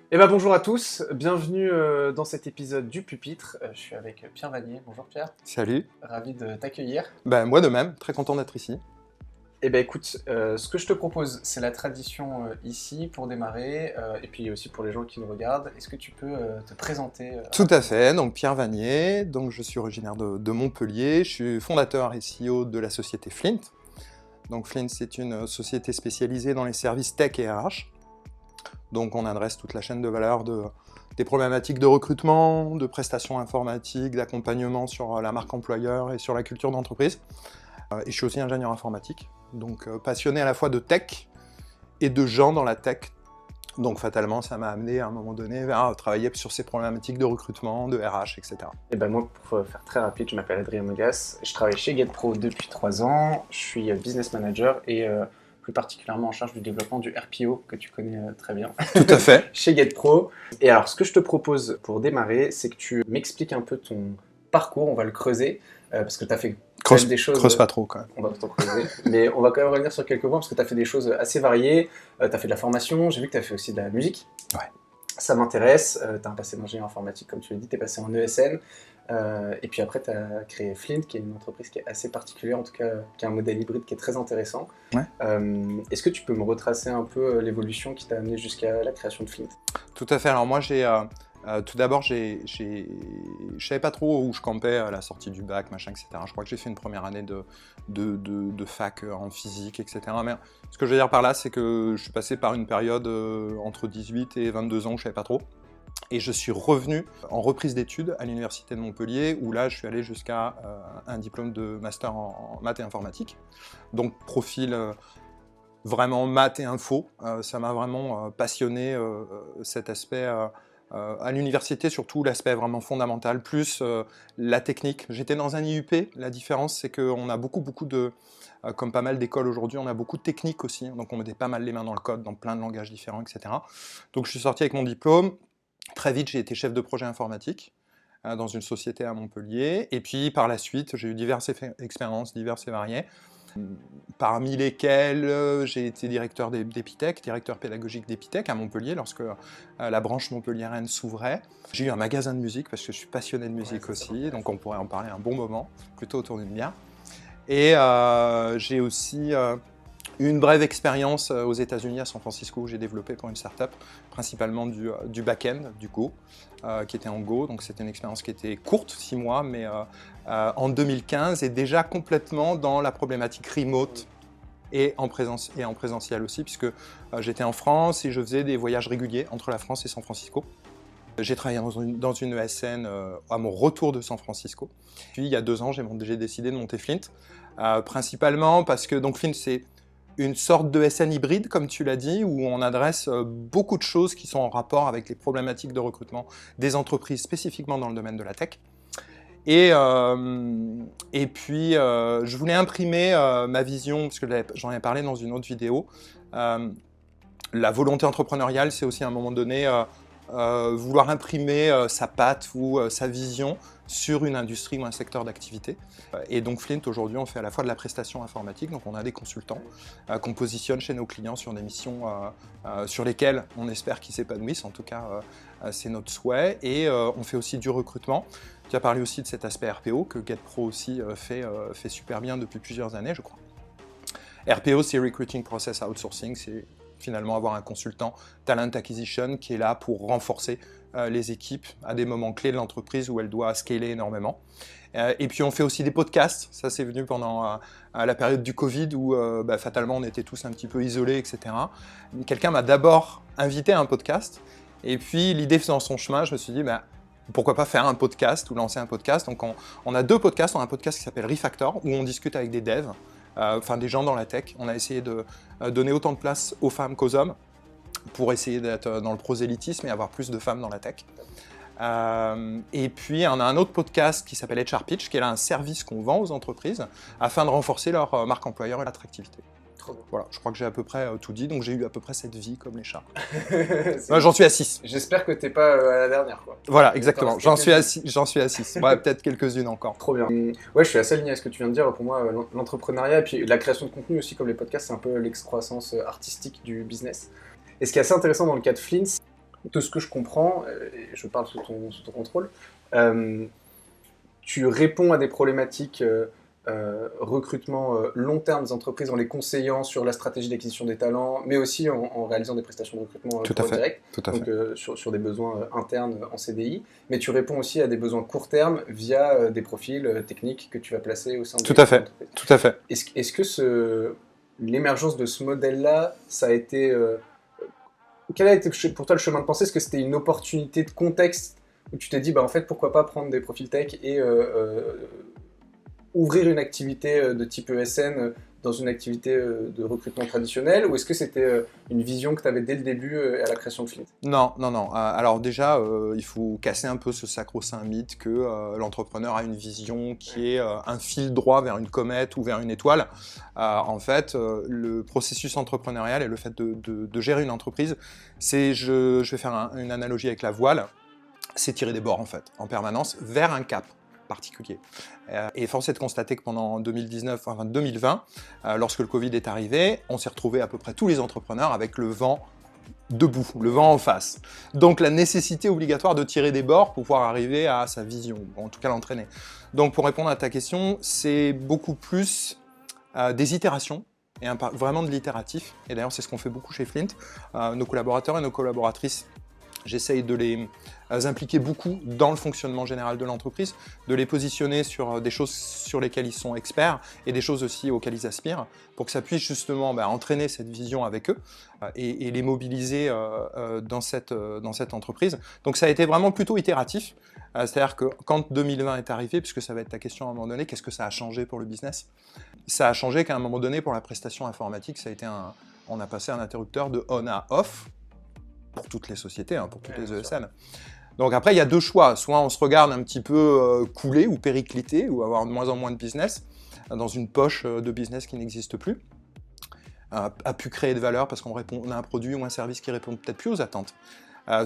Bonjour à tous, bienvenue dans cet épisode du Pupitre. Je suis avec Pierre Vanier. Bonjour Pierre, Salut. ravi de t'accueillir. Moi de même, très content d'être ici. Écoute, ce que je te propose, c'est la tradition ici pour démarrer, et puis aussi pour les gens qui nous regardent. Est-ce que tu peux te présenter Tout à fait, donc Pierre Vanier, donc je suis originaire de Montpellier, je suis fondateur et CEO de la société Flint. Donc Flint, c'est une société spécialisée dans les services tech et RH. Donc on adresse toute la chaîne de valeur des problématiques de recrutement, de prestations informatiques, d'accompagnement sur la marque employeur et sur la culture d'entreprise. Et je suis aussi ingénieur informatique, donc passionné à la fois de tech et de gens dans la tech. Donc fatalement, ça m'a amené à un moment donné vers travailler sur ces problématiques de recrutement, de RH, etc. Moi, pour faire très rapide, je m'appelle Adrien Mogas, je travaille chez GetPro depuis 3 ans, je suis business manager et plus particulièrement en charge du développement du RPO, que tu connais très bien. Tout à fait. Chez GetPro. Et alors, ce que je te propose pour démarrer, c'est que tu m'expliques un peu ton parcours, on va le creuser, parce que tu as fait des choses... Creuse pas trop, quand même. On va tout creuser, mais on va quand même revenir sur quelques points, parce que tu as fait des choses assez variées, tu as fait de la formation, j'ai vu que tu as fait aussi de la musique. Ouais. Ça m'intéresse, tu as un passé d'ingénieur informatique, comme tu l'as dit, tu es passé en ESN, et puis après tu as créé Flint, qui est une entreprise qui est assez particulière, en tout cas qui a un modèle hybride qui est très intéressant. Ouais. Est-ce que tu peux me retracer un peu l'évolution qui t'a amené jusqu'à la création de Flint? Tout à fait. Alors moi, tout d'abord, je savais pas trop où je campais à la sortie du bac, machin, etc. Je crois que j'ai fait une première année de fac en physique, etc. Mais ce que je veux dire par là, c'est que je suis passé par une période entre 18 et 22 ans où je savais pas trop. Et je suis revenu en reprise d'études à l'université de Montpellier, où là, je suis allé jusqu'à un diplôme de master en maths et informatique. Donc, profil vraiment maths et info. Ça m'a vraiment passionné, cet aspect à l'université, surtout l'aspect vraiment fondamental, plus la technique. J'étais dans un IUP, la différence, c'est qu'on a beaucoup de... comme pas mal d'écoles aujourd'hui, on a beaucoup de techniques aussi, donc on mettait pas mal les mains dans le code, dans plein de langages différents, etc. Donc je suis sorti avec mon diplôme. Très vite, j'ai été chef de projet informatique dans une société à Montpellier. Et puis, par la suite, j'ai eu diverses expériences, diverses et variées, parmi lesquelles j'ai été directeur d'Epitech, directeur pédagogique d'Epitech à Montpellier, lorsque la branche montpelliéraine s'ouvrait. J'ai eu un magasin de musique, parce que je suis passionné de musique aussi, donc on pourrait en parler un bon moment, plutôt autour d'une bière. Et j'ai aussi... une brève expérience aux États-Unis, à San Francisco, où j'ai développé pour une startup, principalement du back-end, du Go, qui était en Go. Donc c'était une expérience qui était courte, 6 mois, mais en 2015, et déjà complètement dans la problématique remote et en présentiel aussi, puisque j'étais en France et je faisais des voyages réguliers entre la France et San Francisco. J'ai travaillé dans une ESN à mon retour de San Francisco. Puis il y a 2 ans, j'ai décidé de monter Flint, principalement parce que donc, Flint, c'est une sorte de SN hybride, comme tu l'as dit, où on adresse beaucoup de choses qui sont en rapport avec les problématiques de recrutement des entreprises, spécifiquement dans le domaine de la tech. Et puis, je voulais imprimer ma vision, parce que j'en ai parlé dans une autre vidéo. La volonté entrepreneuriale, c'est aussi à un moment donné vouloir imprimer sa patte ou sa vision sur une industrie ou un secteur d'activité. Et donc Flint, aujourd'hui, on fait à la fois de la prestation informatique, donc on a des consultants qu'on positionne chez nos clients sur des missions sur lesquelles on espère qu'ils s'épanouissent, en tout cas c'est notre souhait, et on fait aussi du recrutement. Tu as parlé aussi de cet aspect RPO que GetPro aussi fait super bien depuis plusieurs années, je crois. RPO, c'est Recruiting Process Outsourcing, c'est finalement avoir un consultant Talent Acquisition qui est là pour renforcer les équipes à des moments clés de l'entreprise où elle doit scaler énormément. Et puis on fait aussi des podcasts, ça c'est venu pendant la période du Covid où fatalement on était tous un petit peu isolés, etc. Quelqu'un m'a d'abord invité à un podcast, et puis l'idée faisant son chemin, je me suis dit pourquoi pas faire un podcast ou lancer un podcast. Donc on a 2 podcasts, on a un podcast qui s'appelle Refactor où on discute avec des devs, des gens dans la tech. On a essayé de donner autant de place aux femmes qu'aux hommes pour essayer d'être dans le prosélytisme et avoir plus de femmes dans la tech. Et puis on a un autre podcast qui s'appelle HR Pitch, qui est là un service qu'on vend aux entreprises afin de renforcer leur marque employeur et l'attractivité. Voilà, je crois que j'ai à peu près tout dit, donc j'ai eu à peu près cette vie comme les chats. J'en suis à 6. J'espère que t'es pas à la dernière, quoi. Voilà, exactement, j'en suis à 6. Ouais, peut-être quelques-unes encore. Trop bien. Ouais, je suis assez aligné à ce que tu viens de dire. Pour moi, l'entrepreneuriat et puis la création de contenu aussi, comme les podcasts, c'est un peu l'excroissance artistique du business. Et ce qui est assez intéressant dans le cas de Flint, de ce que je comprends, et je parle sous ton contrôle, euh, tu réponds à des problématiques recrutement long terme des entreprises en les conseillant sur la stratégie d'acquisition des talents, mais aussi en réalisant des prestations de recrutement Tout à pour eux fait, direct, tout à donc fait. sur des besoins internes en CDI, mais tu réponds aussi à des besoins court terme via des profils techniques que tu vas placer au sein Tout à de fait, l'entreprise. tout à fait. Est-ce que l'émergence de ce modèle-là, ça a été... quel a été pour toi le chemin de pensée? Est-ce que c'était une opportunité de contexte où tu t'es dit, bah, en fait, pourquoi pas prendre des profils tech et ouvrir une activité de type ESN dans une activité de recrutement traditionnel, ou est-ce que c'était une vision que tu avais dès le début à la création de Flint? Non, non, non. Alors déjà, il faut casser un peu ce sacro-saint mythe que l'entrepreneur a une vision qui est un fil droit vers une comète ou vers une étoile. En fait, le processus entrepreneurial et le fait de gérer une entreprise, c'est, je vais faire une analogie avec la voile, c'est tirer des bords en fait, en permanence, vers un cap particulier. Et force est de constater que pendant 2019, enfin 2020, lorsque le Covid est arrivé, on s'est retrouvé à peu près tous les entrepreneurs avec le vent debout, le vent en face. Donc la nécessité obligatoire de tirer des bords pour pouvoir arriver à sa vision, ou en tout cas l'entraîner. Donc pour répondre à ta question, c'est beaucoup plus des itérations, et vraiment de l'itératif. Et d'ailleurs c'est ce qu'on fait beaucoup chez Flint. Nos collaborateurs et nos collaboratrices, j'essaye de les impliquer beaucoup dans le fonctionnement général de l'entreprise, de les positionner sur des choses sur lesquelles ils sont experts et des choses aussi auxquelles ils aspirent, pour que ça puisse justement entraîner cette vision avec eux et les mobiliser dans cette entreprise. Donc ça a été vraiment plutôt itératif, c'est-à-dire que quand 2020 est arrivé, puisque ça va être ta question à un moment donné, qu'est-ce que ça a changé pour le business? Ça a changé qu'à un moment donné, pour la prestation informatique, ça a été on a passé un interrupteur de on à off, pour toutes les sociétés, pour toutes les ESN. Donc après, il y a deux choix. Soit on se regarde un petit peu couler ou péricliter, ou avoir de moins en moins de business, dans une poche de business qui n'existe plus, a pu créer de valeur parce qu'on a un produit ou un service qui répond peut-être plus aux attentes.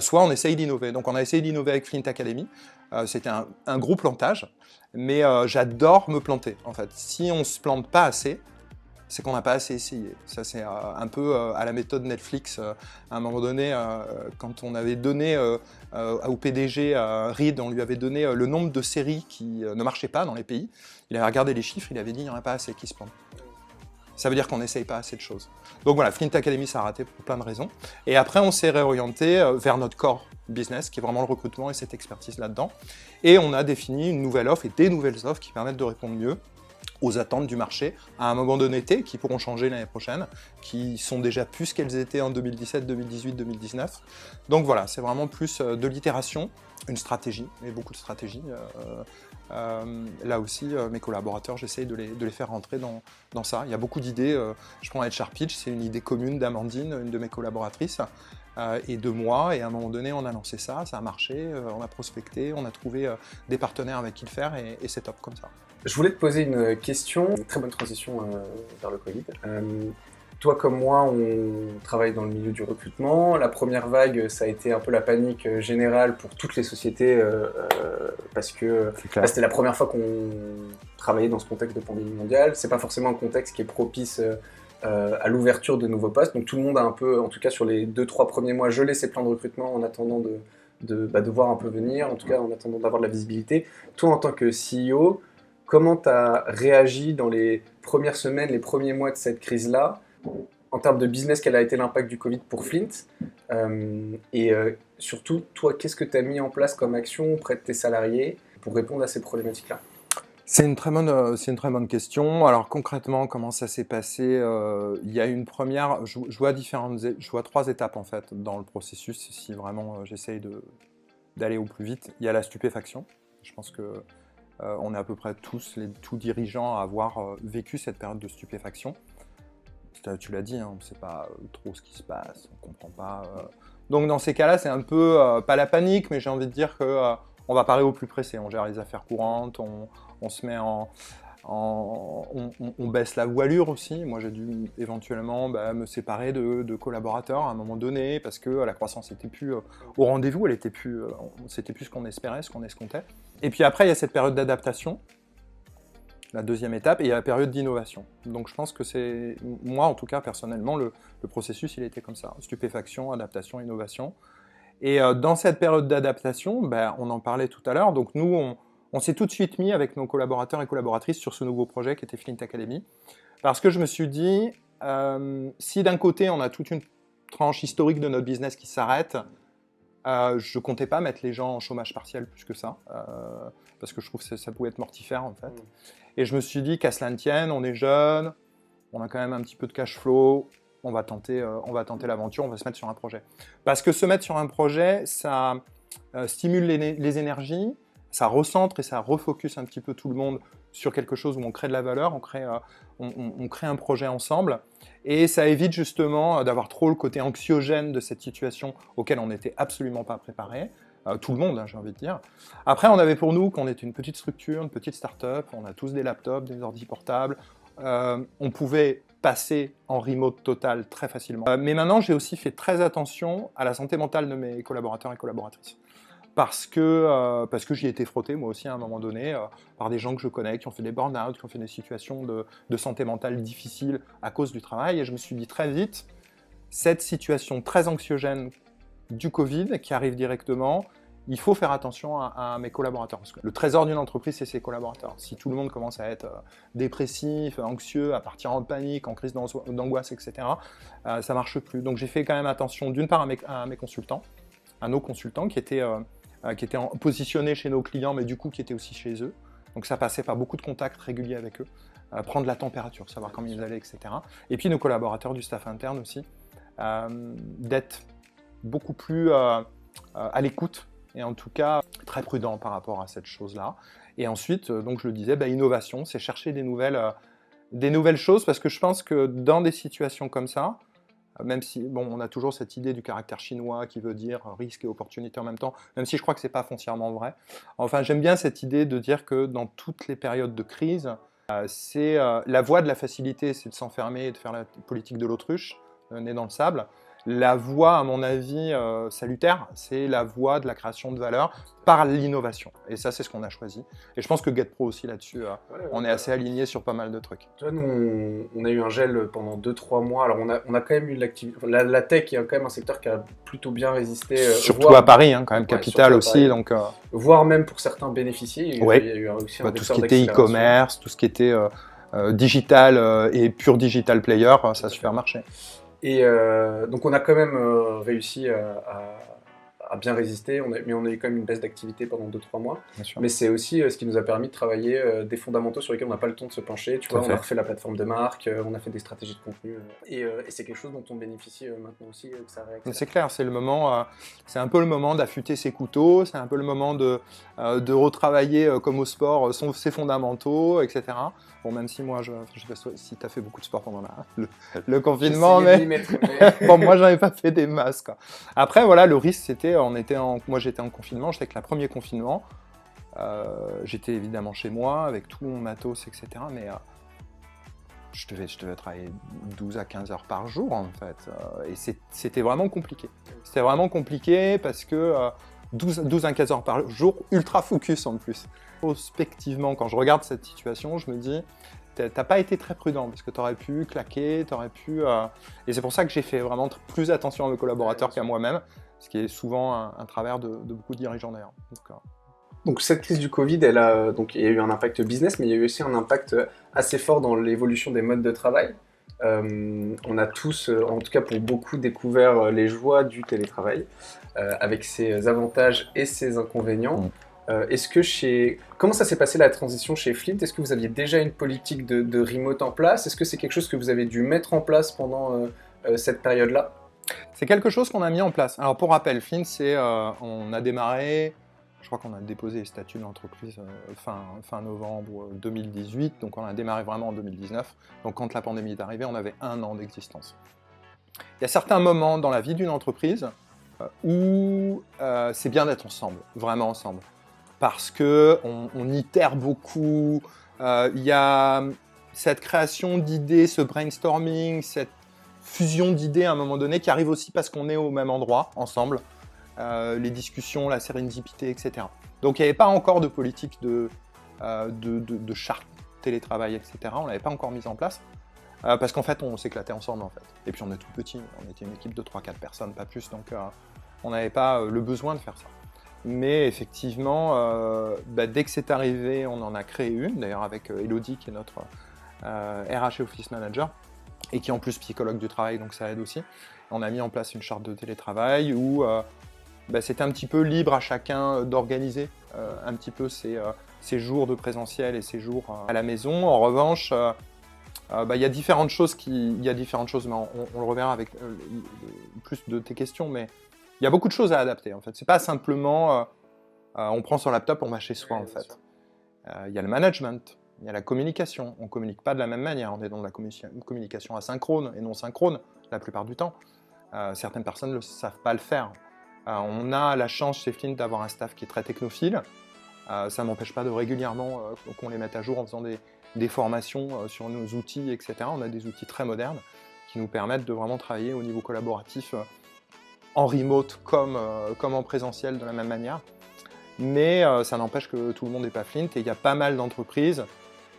Soit on essaye d'innover. Donc on a essayé d'innover avec Flint Academy. C'était un gros plantage, mais j'adore me planter, en fait. Si on ne se plante pas assez, c'est qu'on n'a pas assez essayé. Ça, c'est un peu à la méthode Netflix. À un moment donné, quand on avait donné au PDG Reed, on lui avait donné le nombre de séries qui ne marchaient pas dans les pays. Il avait regardé les chiffres, il avait dit il n'y en a pas assez qui se plantent. Ça veut dire qu'on n'essaye pas assez de choses. Donc voilà, Flint Academy, ça a raté pour plein de raisons. Et après, on s'est réorienté vers notre core business, qui est vraiment le recrutement et cette expertise là-dedans. Et on a défini une nouvelle offre et des nouvelles offres qui permettent de répondre mieux aux attentes du marché à un moment donné qui pourront changer l'année prochaine, qui sont déjà plus ce qu'elles étaient en 2017, 2018, 2019. Donc voilà, c'est vraiment plus de l'itération, une stratégie, et beaucoup de stratégies. Là aussi, mes collaborateurs, j'essaye de les faire rentrer dans ça. Il y a beaucoup d'idées. Je prends HR Pitch, c'est une idée commune d'Amandine, une de mes collaboratrices, et de moi. Et à un moment donné, on a lancé ça, ça a marché, on a prospecté, on a trouvé des partenaires avec qui le faire, et c'est top comme ça. Je voulais te poser une question, une très bonne transition vers le Covid. Toi comme moi, on travaille dans le milieu du recrutement. La première vague, ça a été un peu la panique générale pour toutes les sociétés parce que c'était la première fois qu'on travaillait dans ce contexte de pandémie mondiale. C'est pas forcément un contexte qui est propice à l'ouverture de nouveaux postes. Donc tout le monde a un peu, en tout cas sur les 2-3 premiers mois, gelé ses plans de recrutement en attendant de voir un peu venir, en tout cas en attendant d'avoir de la visibilité. Toi en tant que CEO, comment tu as réagi dans les premières semaines, les premiers mois de cette crise-là, en termes de business, quel a été l'impact du Covid pour Flint surtout, toi, qu'est-ce que tu as mis en place comme action auprès de tes salariés pour répondre à ces problématiques-là? C'est une très bonne question. Alors concrètement, comment ça s'est passé? Il y a une première, je vois trois étapes en fait dans le processus. Si vraiment j'essaye d'aller au plus vite, il y a la stupéfaction. Je pense que on est à peu près tous tous dirigeants à avoir vécu cette période de stupéfaction. Tu l'as dit, on ne sait pas trop ce qui se passe, on ne comprend pas. Donc dans ces cas-là, c'est un peu, pas la panique, mais j'ai envie de dire que on va parer au plus pressé, on gère les affaires courantes, on se met on baisse la voilure aussi. Moi, j'ai dû éventuellement me séparer de collaborateurs à un moment donné parce que la croissance n'était plus au rendez-vous, c'était plus ce qu'on espérait, ce qu'on escomptait. Et puis après, il y a cette période d'adaptation, la deuxième étape, et il y a la période d'innovation. Donc je pense que c'est, moi en tout cas personnellement, le processus il était comme ça, stupéfaction, adaptation, innovation. Et dans cette période d'adaptation, ben, on en parlait tout à l'heure, donc nous, on s'est tout de suite mis avec nos collaborateurs et collaboratrices sur ce nouveau projet qui était Flint Academy, parce que je me suis dit, si d'un côté, on a toute une tranche historique de notre business qui s'arrête, je ne comptais pas mettre les gens en chômage partiel plus que ça, parce que je trouve que ça pouvait être mortifère en fait. Et je me suis dit qu'à cela ne tienne, on est jeune, on a quand même un petit peu de cash flow, on va tenter l'aventure, on va se mettre sur un projet. Parce que se mettre sur un projet, ça stimule les énergies, ça recentre et ça refocus un petit peu tout le monde sur quelque chose où on crée de la valeur, on crée un projet ensemble. Et ça évite justement d'avoir trop le côté anxiogène de cette situation auquel on n'était absolument pas préparé. Tout le monde, hein, j'ai envie de dire. Après, on avait pour nous qu'on était une petite structure, une petite start-up, on a tous des laptops, des ordi portables, on pouvait passer en remote total très facilement. Mais maintenant, j'ai aussi fait très attention à la santé mentale de mes collaborateurs et collaboratrices. Parce que j'y ai été frotté, moi aussi, à un moment donné, par des gens que je connais, qui ont fait des burn-out, qui ont fait des situations de santé mentale difficiles à cause du travail. Et je me suis dit très vite, cette situation très anxiogène du Covid, qui arrive directement, il faut faire attention à mes collaborateurs. Parce que le trésor d'une entreprise, c'est ses collaborateurs. Si tout le monde commence à être dépressif, anxieux, à partir en panique, en crise d'angoisse, etc., ça ne marche plus. Donc j'ai fait quand même attention, d'une part, à mes consultants, à nos consultants qui étaient positionnés chez nos clients, mais du coup qui étaient aussi chez eux. Donc ça passait par beaucoup de contacts réguliers avec eux, prendre la température, savoir comment ils allaient, etc. Et puis nos collaborateurs du staff interne aussi, d'être beaucoup plus à l'écoute, et en tout cas très prudent par rapport à cette chose-là. Et ensuite, donc je le disais, innovation, c'est chercher des nouvelles choses, parce que je pense que dans des situations comme ça, même si, bon, on a toujours cette idée du caractère chinois qui veut dire risque et opportunité en même temps, même si je crois que c'est pas foncièrement vrai. Enfin, j'aime bien cette idée de dire que dans toutes les périodes de crise, c'est la voie de la facilité, c'est de s'enfermer et de faire la politique de l'autruche, nez dans le sable. La voie, à mon avis, salutaire, c'est la voie de la création de valeur par l'innovation. Et ça, c'est ce qu'on a choisi. Et je pense que GetPro aussi, là-dessus, on est assez aligné sur pas mal de trucs. Tu vois, nous, on a eu un gel pendant 2-3 mois. Alors, on a quand même eu de l'activité. La tech est quand même un secteur qui a plutôt bien résisté. Surtout à Paris, hein, quand même, capitale aussi. Donc, voire même pour certains bénéficier. Il y a eu aussi tout ce qui était e-commerce, tout ce qui était digital et pur digital player, ça a super marché. Et donc on a quand même réussi à bien résister, mais on a eu quand même une baisse d'activité pendant 2-3 mois. Mais c'est aussi ce qui nous a permis de travailler des fondamentaux sur lesquels on n'a pas le temps de se pencher. Tu vois, on a refait la plateforme de marque, on a fait des stratégies de contenu. Et c'est quelque chose dont on bénéficie maintenant aussi. C'est clair, c'est c'est un peu le moment d'affûter ses couteaux, c'est un peu le moment de retravailler comme au sport ses fondamentaux, etc. Bon, même si moi, je sais pas si tu as fait beaucoup de sport pendant le confinement, mais bon, moi, j'en ai pas fait des masses, quoi. Après, voilà, le risque, c'était, moi, j'étais en confinement, j'étais avec le premier confinement, j'étais évidemment chez moi, avec tout mon matos, etc., mais je devais travailler 12 à 15 heures par jour, en fait, et c'était vraiment compliqué. C'était vraiment compliqué parce que 12 à 15 heures par jour, ultra focus en plus. Prospectivement, quand je regarde cette situation, je me dis, t'as pas été très prudent parce que t'aurais pu claquer, t'aurais pu... Et c'est pour ça que j'ai fait vraiment plus attention à mes collaborateurs qu'à moi-même, ce qui est souvent un travers de beaucoup de dirigeants d'ailleurs. Donc cette crise du Covid, il y a eu un impact business, mais il y a eu aussi un impact assez fort dans l'évolution des modes de travail. On a tous, en tout cas pour beaucoup, découvert les joies du télétravail, avec ses avantages et ses inconvénients. Comment ça s'est passé la transition chez Flint? Est-ce que vous aviez déjà une politique de remote en place? Est-ce que c'est quelque chose que vous avez dû mettre en place pendant cette période-là? C'est quelque chose qu'on a mis en place. Alors pour rappel, Flint, on a démarré, je crois qu'on a déposé les statuts de l'entreprise fin novembre 2018, donc on a démarré vraiment en 2019. Donc quand la pandémie est arrivée, on avait 1 an d'existence. Il y a certains moments dans la vie d'une entreprise où c'est bien d'être ensemble, vraiment ensemble. Parce qu'on itère beaucoup, il y a cette création d'idées, ce brainstorming, cette fusion d'idées à un moment donné qui arrive aussi parce qu'on est au même endroit, ensemble, les discussions, la sérendipité, etc. Donc il n'y avait pas encore de politique de charte télétravail, etc. On ne l'avait pas encore mise en place, parce qu'en fait on s'éclatait ensemble en fait. Et puis on est tout petit, on était une équipe de 3-4 personnes, pas plus, donc on n'avait pas le besoin de faire ça. Mais effectivement, dès que c'est arrivé, on en a créé une, d'ailleurs avec Elodie qui est notre RH et Office Manager, et qui est en plus psychologue du travail, donc ça aide aussi. On a mis en place une charte de télétravail où c'était un petit peu libre à chacun d'organiser un petit peu ses jours de présentiel et ses jours à la maison. En revanche, il y a différentes choses, mais on le reverra avec plus de tes questions, mais il y a beaucoup de choses à adapter en fait. C'est pas simplement on prend son laptop, on va chez soi en fait. Il y a le management, il y a la communication. On ne communique pas de la même manière, on est dans la communication asynchrone et non synchrone la plupart du temps. Certaines personnes ne savent pas le faire. On a la chance chez Flint d'avoir un staff qui est très technophile. Ça n'empêche pas de régulièrement qu'on les mette à jour en faisant des formations sur nos outils, etc. On a des outils très modernes qui nous permettent de vraiment travailler au niveau collaboratif en remote comme en présentiel de la même manière. Mais ça n'empêche que tout le monde n'est pas Flint et il y a pas mal d'entreprises,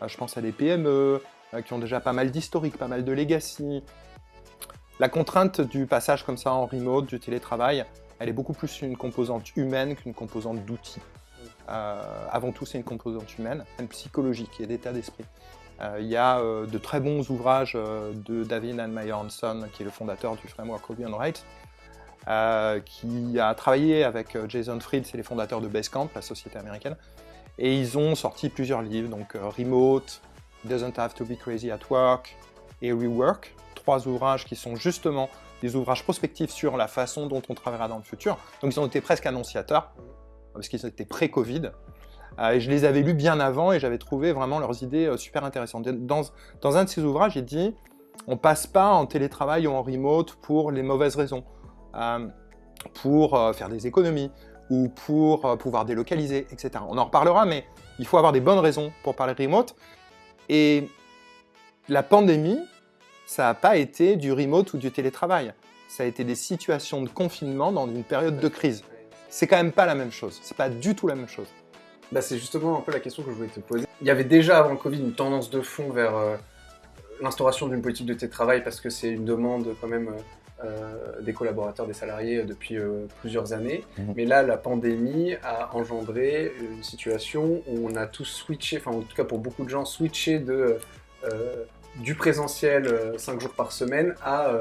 je pense à des PME qui ont déjà pas mal d'historique, pas mal de legacy. La contrainte du passage comme ça en remote, du télétravail, elle est beaucoup plus une composante humaine qu'une composante d'outils. Avant tout, c'est une composante humaine, une psychologique et d'état d'esprit. Il y a de très bons ouvrages de David and Meyer Hanson, qui est le fondateur du framework Ruby on Rails, qui a travaillé avec Jason Fried, c'est les fondateurs de Basecamp, la société américaine, et ils ont sorti plusieurs livres, donc Remote, Doesn't Have to Be Crazy at Work et Rework, 3 ouvrages qui sont justement des ouvrages prospectifs sur la façon dont on travaillera dans le futur. Donc ils ont été presque annonciateurs, parce qu'ils étaient pré-Covid, et je les avais lus bien avant et j'avais trouvé vraiment leurs idées super intéressantes. Dans un de ces ouvrages, il dit « on passe pas en télétravail ou en remote pour les mauvaises raisons, pour faire des économies ou pour pouvoir délocaliser, etc. » On en reparlera, mais il faut avoir des bonnes raisons pour parler remote. Et la pandémie, ça n'a pas été du remote ou du télétravail. Ça a été des situations de confinement dans une période de crise. C'est quand même pas la même chose. C'est pas du tout la même chose. C'est justement un peu la question que je voulais te poser. Il y avait déjà avant le Covid une tendance de fond vers l'instauration d'une politique de télétravail parce que c'est une demande quand même des collaborateurs, des salariés depuis plusieurs années. Mais là, la pandémie a engendré une situation où on a tous switché, enfin en tout cas pour beaucoup de gens, switché du présentiel 5 jours par semaine à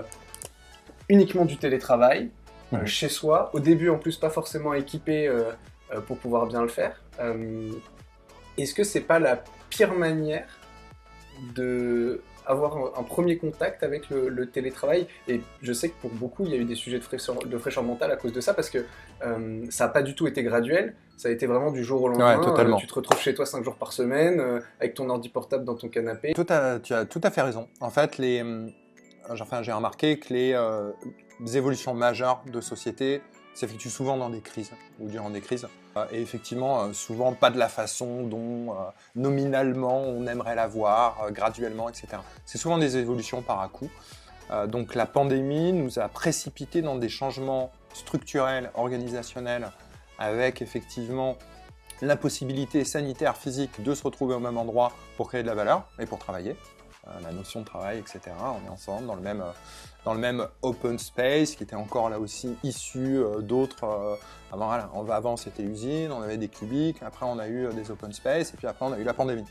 uniquement du télétravail chez soi. Au début, en plus, pas forcément équipé pour pouvoir bien le faire. Est-ce que c'est pas la pire manière d'avoir un premier contact avec le télétravail? Et je sais que pour beaucoup, il y a eu des sujets de fraîcheur mentale à cause de ça, parce que ça n'a pas du tout été graduel, ça a été vraiment du jour au lendemain. Ouais, totalement. Tu te retrouves chez toi 5 jours par semaine, avec ton ordi portable dans ton canapé. Tu as tout à fait raison. En fait, j'ai remarqué que les évolutions majeures de société s'effectuent souvent dans des crises ou durant des crises. Et effectivement, souvent pas de la façon dont nominalement on aimerait la voir, graduellement, etc. C'est souvent des évolutions par à-coup. Donc la pandémie nous a précipités dans des changements structurels, organisationnels, avec effectivement l'impossibilité sanitaire, physique de se retrouver au même endroit pour créer de la valeur et pour travailler. La notion de travail, etc. On est ensemble dans le même open space qui était encore là aussi issu d'autres. Avant c'était usine, on avait des cubiques, après on a eu des open space et puis après on a eu la pandémie.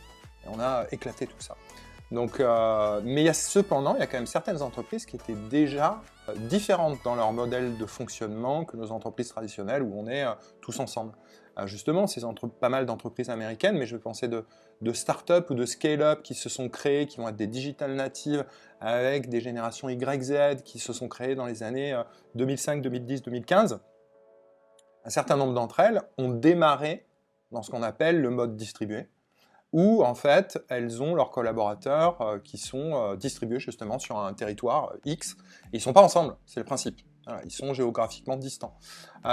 Et on a éclaté tout ça. Donc, mais il y a quand même certaines entreprises qui étaient déjà différentes dans leur modèle de fonctionnement que nos entreprises traditionnelles où on est tous ensemble. Justement, c'est pas mal d'entreprises américaines, mais je vais penser de start-up ou de scale-up qui se sont créées, qui vont être des digital natives avec des générations YZ qui se sont créées dans les années 2005, 2010, 2015. Un certain nombre d'entre elles ont démarré dans ce qu'on appelle le mode distribué, où en fait elles ont leurs collaborateurs qui sont distribués justement sur un territoire X, et ils ne sont pas ensemble, c'est le principe. Voilà, ils sont géographiquement distants.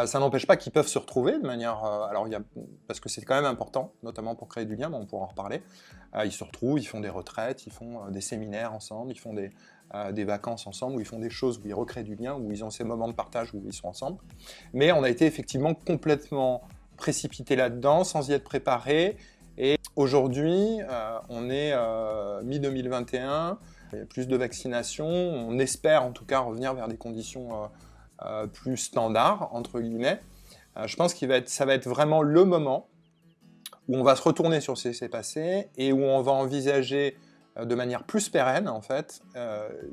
Ça n'empêche pas qu'ils peuvent se retrouver de manière... parce que c'est quand même important, notamment pour créer du lien, mais on pourra en reparler. Ils se retrouvent, ils font des retraites, ils font des séminaires ensemble, ils font des vacances ensemble, où ils font des choses où ils recréent du lien, où ils ont ces moments de partage où ils sont ensemble. Mais on a été effectivement complètement précipité là-dedans, sans y être préparé. Et aujourd'hui, on est mi-2021, il y a plus de vaccinations, on espère en tout cas revenir vers des conditions plus standard, entre guillemets, je pense ça va être vraiment le moment où on va se retourner sur ce qui s'est passé et où on va envisager de manière plus pérenne, en fait,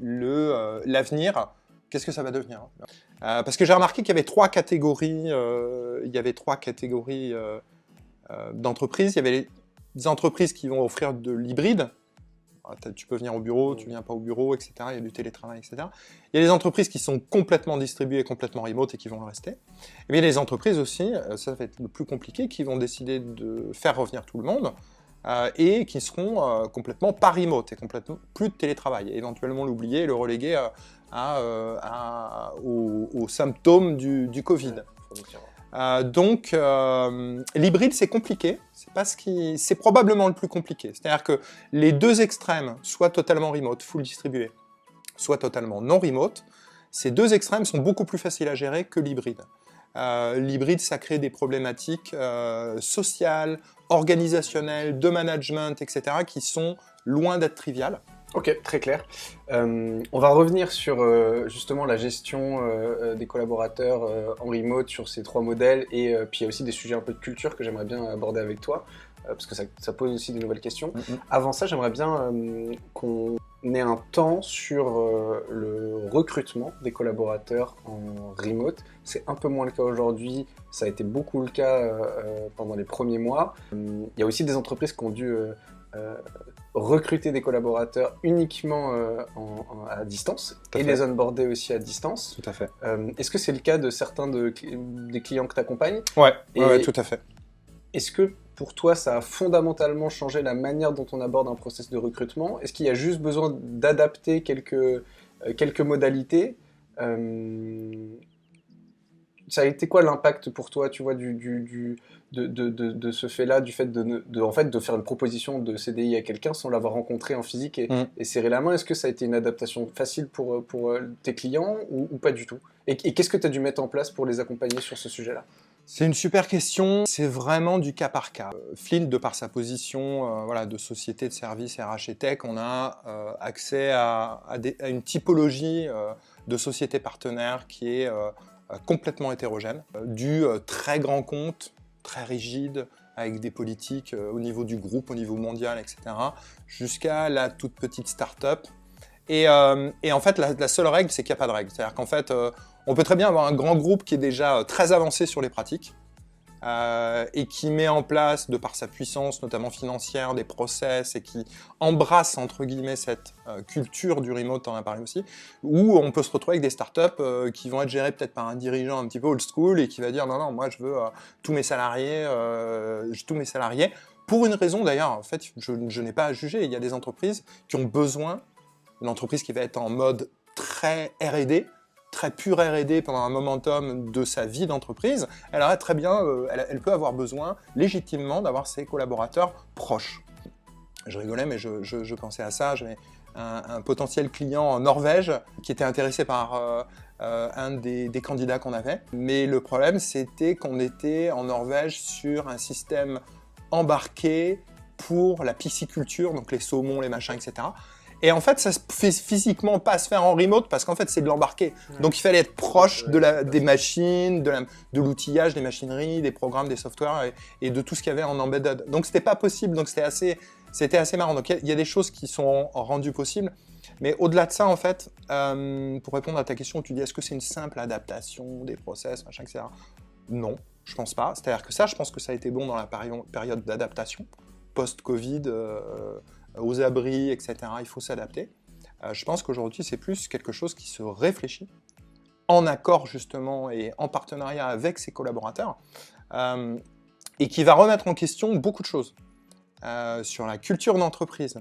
l'avenir. Qu'est-ce que ça va devenir? Parce que j'ai remarqué qu'il y avait trois catégories, d'entreprises. Il y avait des entreprises qui vont offrir de l'hybride. Tu peux venir au bureau, tu viens pas au bureau, etc. Il y a du télétravail, etc. Il y a les entreprises qui sont complètement distribuées, complètement remote et qui vont le rester. Et bien, il y a les entreprises aussi, ça va être le plus compliqué, qui vont décider de faire revenir tout le monde et qui seront complètement pas remote et complètement plus de télétravail. Et éventuellement l'oublier et le reléguer aux symptômes du Covid. Donc, l'hybride, c'est compliqué. C'est probablement le plus compliqué. C'est-à-dire que les deux extrêmes, soit totalement remote, full distribué, soit totalement non remote, ces deux extrêmes sont beaucoup plus faciles à gérer que l'hybride. L'hybride, ça crée des problématiques sociales, organisationnelles, de management, etc., qui sont loin d'être triviales. Ok, très clair. On va revenir sur justement la gestion des collaborateurs en remote, sur ces trois modèles, et puis il y a aussi des sujets un peu de culture que j'aimerais bien aborder avec toi, parce que ça pose aussi des nouvelles questions. Avant ça, j'aimerais bien qu'on ait un temps sur le recrutement des collaborateurs en remote. C'est un peu moins le cas aujourd'hui, ça a été beaucoup le cas pendant les premiers mois. Il y a aussi des entreprises qui ont dû recruter des collaborateurs uniquement à distance et les onboarder aussi à distance. Tout à fait. Est-ce que c'est le cas de certains des clients que tu accompagnes? Ouais, tout à fait. Est-ce que pour toi, ça a fondamentalement changé la manière dont on aborde un process de recrutement? Est-ce qu'il y a juste besoin d'adapter quelques modalités? Ça a été quoi l'impact pour toi, tu vois, de ce fait-là, du fait de faire une proposition de CDI à quelqu'un sans l'avoir rencontré en physique et serrer la main? Est-ce que ça a été une adaptation facile pour tes clients ou pas du tout? Et qu'est-ce que tu as dû mettre en place pour les accompagner sur ce sujet-là? C'est une super question, c'est vraiment du cas par cas. Flint, de par sa position de société de services RH et tech, on a accès à une typologie de sociétés partenaires qui est complètement hétérogène, du très grand compte, très rigide, avec des politiques au niveau du groupe, au niveau mondial, etc., jusqu'à la toute petite start-up. Et en fait, la seule règle, c'est qu'il n'y a pas de règle. C'est-à-dire qu'en fait, on peut très bien avoir un grand groupe qui est déjà très avancé sur les pratiques et qui met en place, de par sa puissance, notamment financière, des process et qui embrasse, entre guillemets, cette culture du remote, t'en as parlé aussi, où on peut se retrouver avec des startups qui vont être gérées peut-être par un dirigeant un petit peu old school et qui va dire non, moi je veux tous mes salariés, pour une raison d'ailleurs, en fait, je n'ai pas à juger. Il y a des entreprises qui ont besoin, une entreprise qui va être en mode très R&D, très pur R&D pendant un momentum de sa vie d'entreprise, elle aurait très bien, elle peut avoir besoin légitimement d'avoir ses collaborateurs proches. Je rigolais, mais je pensais à ça. J'avais un potentiel client en Norvège qui était intéressé par un des candidats qu'on avait. Mais le problème, c'était qu'on était en Norvège sur un système embarqué pour la pisciculture, donc les saumons, les machins, etc. Et en fait, ça se fait physiquement pas se faire en remote parce qu'en fait, c'est de l'embarqué. Donc, il fallait être proche des machines, de l'outillage, des machineries, des programmes, des softwares et de tout ce qu'il y avait en embedded. Donc, c'était pas possible. Donc, c'était assez marrant. Donc, il y a des choses qui sont rendues possibles. Mais au-delà de ça, en fait, pour répondre à ta question, tu dis est-ce que c'est une simple adaptation des process, machin, etc. Non, je pense pas. C'est-à-dire que ça, je pense que ça a été bon dans la période d'adaptation, post-Covid, aux abris, etc. Il faut s'adapter. Je pense qu'aujourd'hui, c'est plus quelque chose qui se réfléchit en accord justement et en partenariat avec ses collaborateurs et qui va remettre en question beaucoup de choses sur la culture d'entreprise,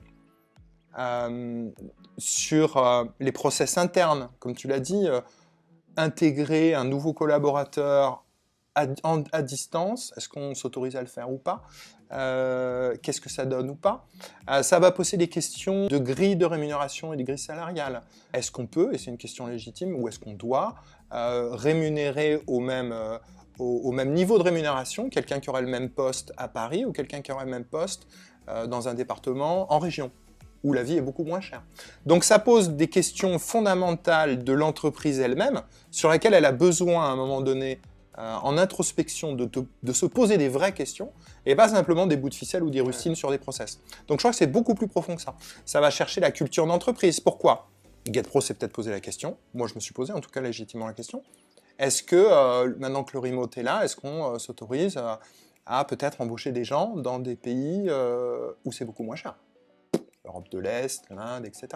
sur les process internes, comme tu l'as dit, intégrer un nouveau collaborateur à distance, est-ce qu'on s'autorise à le faire ou pas? Qu'est-ce que ça donne ou pas? Ça va poser des questions de grille de rémunération et de grille salariale. Est-ce qu'on peut, et c'est une question légitime, ou est-ce qu'on doit rémunérer au même niveau de rémunération quelqu'un qui aurait le même poste à Paris ou quelqu'un qui aurait le même poste dans un département en région? où la vie est beaucoup moins chère. Donc ça pose des questions fondamentales de l'entreprise elle-même, sur lesquelles elle a besoin à un moment donné, en introspection, de se poser des vraies questions, et pas simplement des bouts de ficelle ou des rustines sur des process. Donc je crois que c'est beaucoup plus profond que ça. Ça va chercher la culture d'entreprise. Pourquoi ? GetPro s'est peut-être posé la question, moi je me suis posé en tout cas légitimement la question. Est-ce que, maintenant que le remote est là, est-ce qu'on s'autorise à peut-être embaucher des gens dans des pays où c'est beaucoup moins cher ? L'Europe de l'Est, l'Inde, etc.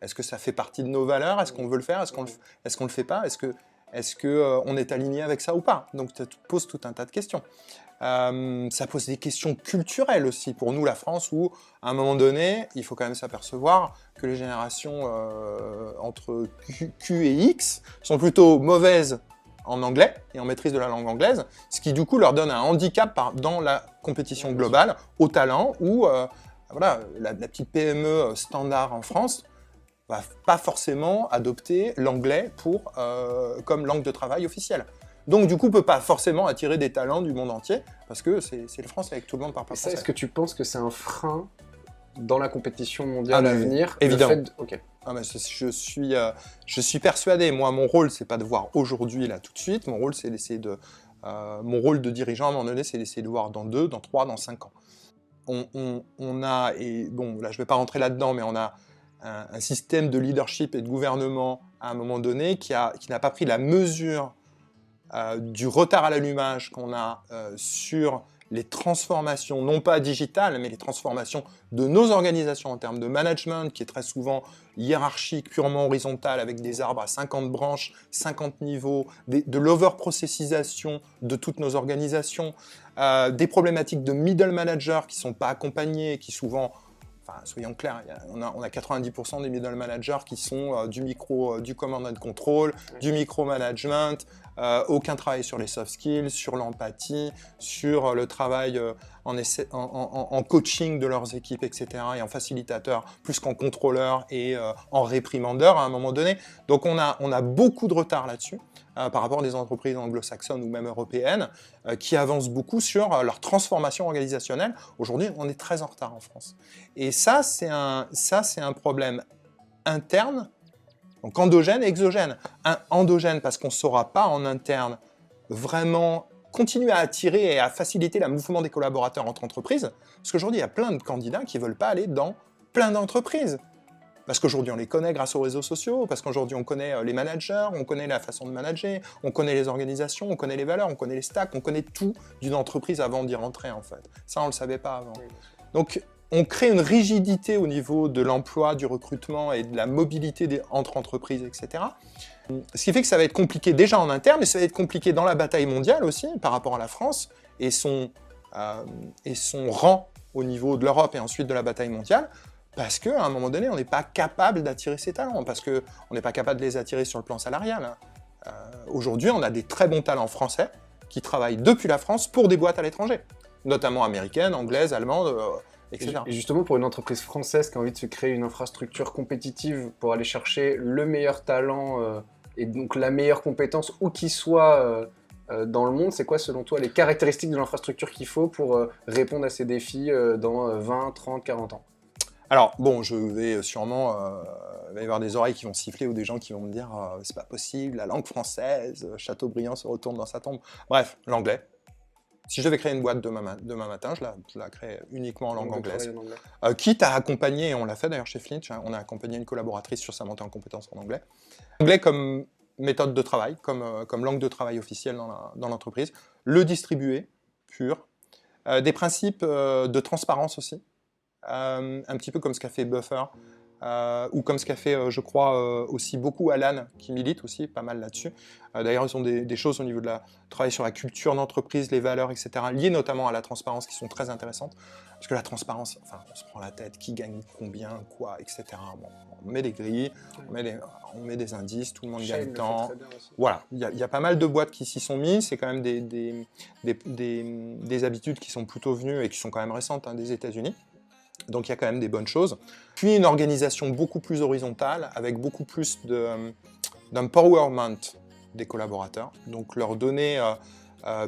Est-ce que ça fait partie de nos valeurs ? Est-ce qu'on veut le faire ? Est-ce qu'on le fait pas ? Est-ce qu'on est aligné avec ça ou pas ? Donc ça pose tout un tas de questions. Ça pose des questions culturelles aussi pour nous, la France, où à un moment donné, il faut quand même s'apercevoir que les générations entre Q et X sont plutôt mauvaises en anglais et en maîtrise de la langue anglaise, ce qui du coup leur donne un handicap dans la compétition globale au talent, où voilà, la petite PME standard en France va pas forcément adopter l'anglais comme langue de travail officielle. Donc du coup, ne peut pas forcément attirer des talents du monde entier, parce que c'est le français avec tout le monde parle pas français. Est-ce que tu penses que c'est un frein dans la compétition mondiale à venir ? Évidemment. Okay. Je suis persuadé. Moi, mon rôle, c'est pas de voir aujourd'hui, là, tout de suite. Mon rôle, c'est d'essayer mon rôle de dirigeant, à un moment donné, c'est d'essayer de voir dans 2, dans 3, dans 5 ans. On a, et bon, là, je vais pas rentrer là-dedans, mais on a un système de leadership et de gouvernement, à un moment donné, qui n'a pas pris la mesure du retard à l'allumage qu'on a sur les transformations, non pas digitales, mais les transformations de nos organisations en termes de management, qui est très souvent hiérarchique, purement horizontal, avec des arbres à 50 branches, 50 niveaux, de l'over-processisation de toutes nos organisations, des problématiques de middle managers qui ne sont pas accompagnés, qui souvent... Enfin, soyons clairs, on a 90% des middle managers qui sont du command and control, du micromanagement, aucun travail sur les soft skills, sur l'empathie, sur le travail en coaching de leurs équipes, etc., et en facilitateur, plus qu'en contrôleur et en réprimandeur à un moment donné. Donc on a beaucoup de retard là-dessus, par rapport à des entreprises anglo-saxonnes ou même européennes, qui avancent beaucoup sur leur transformation organisationnelle. Aujourd'hui, on est très en retard en France. Et ça, c'est un problème interne, donc endogène et exogène. Endogène parce qu'on ne saura pas en interne vraiment continuer à attirer et à faciliter le mouvement des collaborateurs entre entreprises, parce qu'aujourd'hui, il y a plein de candidats qui ne veulent pas aller dans plein d'entreprises. Parce qu'aujourd'hui, on les connaît grâce aux réseaux sociaux, parce qu'aujourd'hui, on connaît les managers, on connaît la façon de manager, on connaît les organisations, on connaît les valeurs, on connaît les stacks, on connaît tout d'une entreprise avant d'y rentrer, en fait. Ça, on ne le savait pas avant. Donc, on crée une rigidité au niveau de l'emploi, du recrutement et de la mobilité entre entreprises, etc. Ce qui fait que ça va être compliqué déjà en interne, et ça va être compliqué dans la bataille mondiale aussi, par rapport à la France, et son rang au niveau de l'Europe et ensuite de la bataille mondiale, parce qu'à un moment donné, on n'est pas capable d'attirer ces talents, parce qu'on n'est pas capable de les attirer sur le plan salarial. Aujourd'hui, on a des très bons talents français qui travaillent depuis la France pour des boîtes à l'étranger, notamment américaines, anglaises, allemandes, etc. Et justement, pour une entreprise française qui a envie de se créer une infrastructure compétitive pour aller chercher le meilleur talent et donc la meilleure compétence, où qu'il soit dans le monde, c'est quoi selon toi les caractéristiques de l'infrastructure qu'il faut pour répondre à ces défis dans 20, 30, 40 ans ? Alors, bon, je vais sûrement... il va y avoir des oreilles qui vont siffler ou des gens qui vont me dire « c'est pas possible, la langue française, Chateaubriand se retourne dans sa tombe ». Bref, l'anglais. Si je devais créer une boîte demain matin, je la crée uniquement en langue anglaise. Quitte à accompagner, et on l'a fait d'ailleurs chez Flinch, on a accompagné une collaboratrice sur sa montée en compétences en anglais. L'anglais comme méthode de travail, comme langue de travail officielle dans l'entreprise. Le distribuer, pur. Des principes de transparence aussi. Un petit peu comme ce qu'a fait Buffer, ou comme ce qu'a fait, je crois, aussi beaucoup Alan, qui milite aussi pas mal là-dessus. D'ailleurs, ils ont des choses au niveau de travail sur la culture d'entreprise, les valeurs, etc., liées notamment à la transparence, qui sont très intéressantes. Parce que la transparence, enfin, on se prend la tête, qui gagne combien, quoi, etc. Bon, on met des grilles, on met des indices, tout le monde gagne temps. Voilà, il y a pas mal de boîtes qui s'y sont mises, c'est quand même des habitudes qui sont plutôt venues et qui sont quand même récentes, hein, des États-Unis. Donc il y a quand même des bonnes choses. Puis une organisation beaucoup plus horizontale, avec beaucoup plus d'empowerment des collaborateurs. Donc leur donner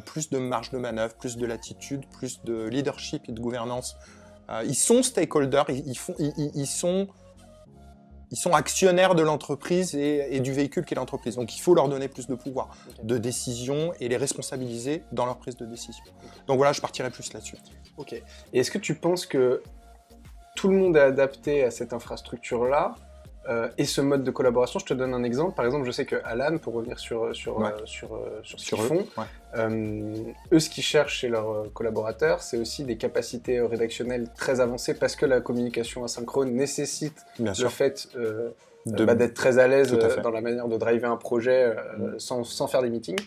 plus de marge de manœuvre, plus de latitude, plus de leadership et de gouvernance Ils sont stakeholders, ils sont actionnaires de l'entreprise et du véhicule qu'est l'entreprise. Donc, il faut leur donner plus de pouvoir de décision et les responsabiliser dans leur prise de décision. Donc voilà, je partirai plus là-dessus. Ok. Et est-ce que tu penses que tout le monde est adapté à cette infrastructure-là et ce mode de collaboration? Je te donne un exemple. Par exemple, je sais que Alan, pour revenir sur ce qu'ils font, eux, ce qu'ils cherchent chez leurs collaborateurs, c'est aussi des capacités rédactionnelles très avancées parce que la communication asynchrone nécessite le fait d'être très à l'aise dans la manière de driver un projet sans faire des meetings.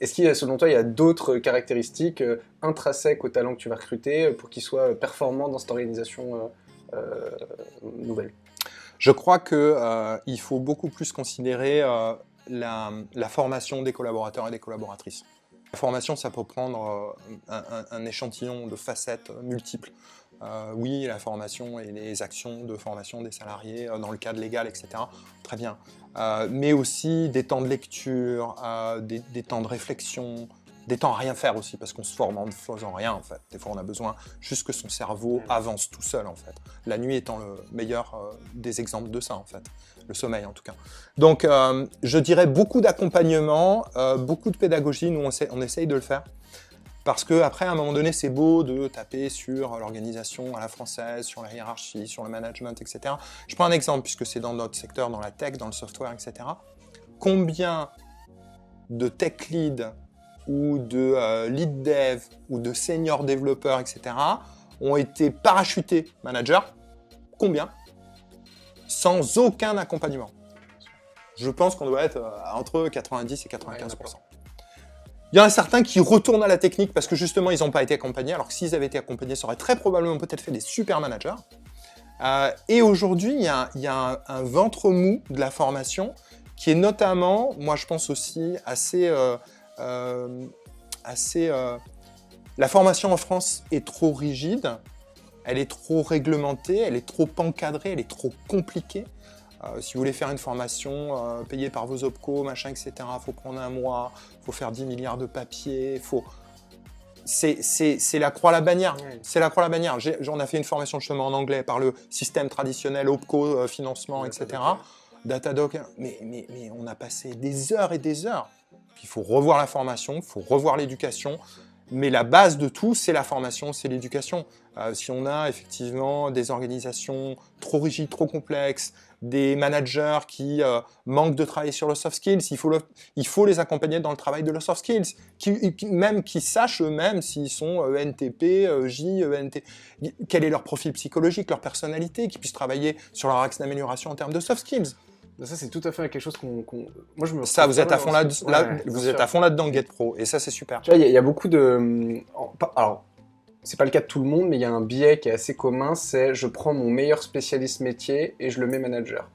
Est-ce qu'il y a, selon toi, il y a d'autres caractéristiques intrinsèques au talent que tu vas recruter pour qu'il soit performant dans cette organisation nouvelle? Je crois qu'il faut beaucoup plus considérer la formation des collaborateurs et des collaboratrices. La formation, ça peut prendre un échantillon de facettes multiples. Oui, la formation et les actions de formation des salariés dans le cadre légal, etc. Très bien. Mais aussi des temps de lecture, des temps de réflexion, des temps à rien faire aussi, parce qu'on se forme en ne faisant rien, en fait. Des fois, on a besoin juste que son cerveau avance tout seul, en fait. La nuit étant le meilleur des exemples de ça, en fait. Le sommeil, en tout cas. Donc, je dirais beaucoup d'accompagnement, beaucoup de pédagogie. Nous, on essaye de le faire. Parce qu'après, à un moment donné, c'est beau de taper sur l'organisation à la française, sur la hiérarchie, sur le management, etc. Je prends un exemple, puisque c'est dans notre secteur, dans la tech, dans le software, etc. Combien de tech lead ou de lead dev ou de senior développeurs, etc. ont été parachutés managers? Combien? Sans aucun accompagnement. Je pense qu'on doit être entre 90 et 95%. Il y en a certains qui retournent à la technique parce que justement, ils n'ont pas été accompagnés, alors que s'ils avaient été accompagnés, ça aurait très probablement peut-être fait des super managers. Et aujourd'hui, il y a un ventre mou de la formation qui est notamment, moi je pense aussi, la formation en France est trop rigide, elle est trop réglementée, elle est trop encadrée, elle est trop compliquée. Si vous voulez faire une formation payée par vos OPCO, machin, etc., il faut prendre un mois, il faut faire 10 milliards de papiers, c'est la croix à la bannière. Oui. C'est la croix à la bannière. On a fait une formation justement en anglais par le système traditionnel, OPCO, financement, etc. Datadog, mais on a passé des heures et des heures. Il faut revoir la formation, il faut revoir l'éducation, mais la base de tout, c'est la formation, c'est l'éducation. Si on a effectivement des organisations trop rigides, trop complexes, des managers qui manquent de travailler sur le soft skills, il faut les accompagner dans le travail de le soft skills, qui sachent eux-mêmes s'ils sont ENTP, J, ENT, quel est leur profil psychologique, leur personnalité, qu'ils puissent travailler sur leur axe d'amélioration en termes de soft skills. Ça, c'est tout à fait quelque chose moi, je me... Ça, vous êtes à fond là-dedans, GetPro, et ça, c'est super. Tu vois, il y a beaucoup de... Alors, c'est pas le cas de tout le monde, mais il y a un biais qui est assez commun, c'est je prends mon meilleur spécialiste métier et je le mets manager.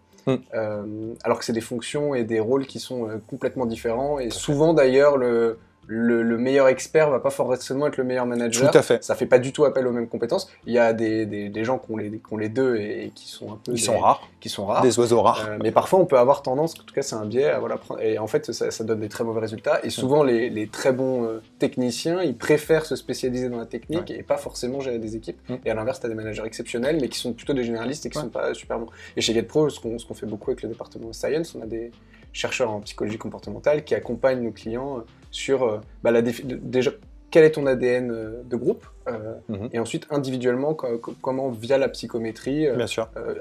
Alors que c'est des fonctions et des rôles qui sont complètement différents, et souvent, d'ailleurs, le meilleur expert va pas forcément être le meilleur manager. Tout à fait. Ça fait pas du tout appel aux mêmes compétences. Il y a des gens qui ont les deux et qui sont un peu... Ils sont rares. Qui sont rares. Des oiseaux rares. Mais parfois, on peut avoir tendance, en tout cas c'est un biais, à prendre... Et en fait, ça donne des très mauvais résultats. Et souvent, les très bons techniciens, ils préfèrent se spécialiser dans la technique et pas forcément gérer des équipes. Et à l'inverse, tu as des managers exceptionnels, mais qui sont plutôt des généralistes et qui sont pas super bons. Et chez GetPro, ce qu'on fait beaucoup avec le département de Science, on a des chercheurs en psychologie comportementale qui accompagnent nos clients sur déjà quel est ton ADN de groupe et ensuite individuellement comment via la psychométrie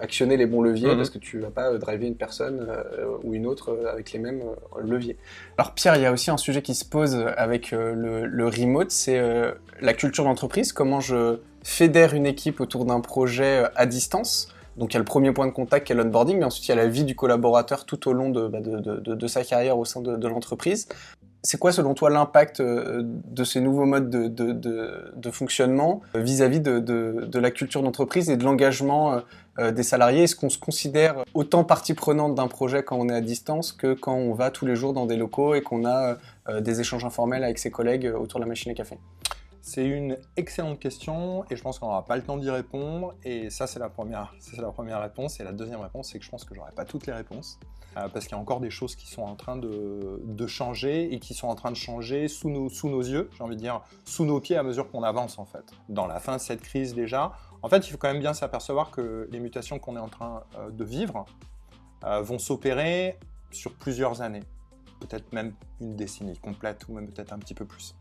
actionner les bons leviers parce que tu vas pas driver une personne ou une autre avec les mêmes leviers. Alors Pierre, il y a aussi un sujet qui se pose avec le remote, c'est la culture d'entreprise, comment je fédère une équipe autour d'un projet à distance. Donc il y a le premier point de contact qui est l'onboarding, mais ensuite il y a la vie du collaborateur tout au long de sa carrière au sein de l'entreprise. C'est quoi selon toi l'impact de ces nouveaux modes de fonctionnement vis-à-vis de la culture d'entreprise et de l'engagement des salariés? Est-ce qu'on se considère autant partie prenante d'un projet quand on est à distance que quand on va tous les jours dans des locaux et qu'on a des échanges informels avec ses collègues autour de la machine à café? C'est une excellente question et je pense qu'on n'aura pas le temps d'y répondre. Et ça, c'est la première réponse. Et la deuxième réponse, c'est que je pense que je n'aurai pas toutes les réponses. Parce qu'il y a encore des choses qui sont en train de changer et qui sont en train de changer sous nos yeux, j'ai envie de dire, sous nos pieds à mesure qu'on avance en fait. Dans la fin de cette crise déjà, en fait, il faut quand même bien s'apercevoir que les mutations qu'on est en train de vivre vont s'opérer sur plusieurs années. Peut-être même une décennie complète ou même peut-être un petit peu plus.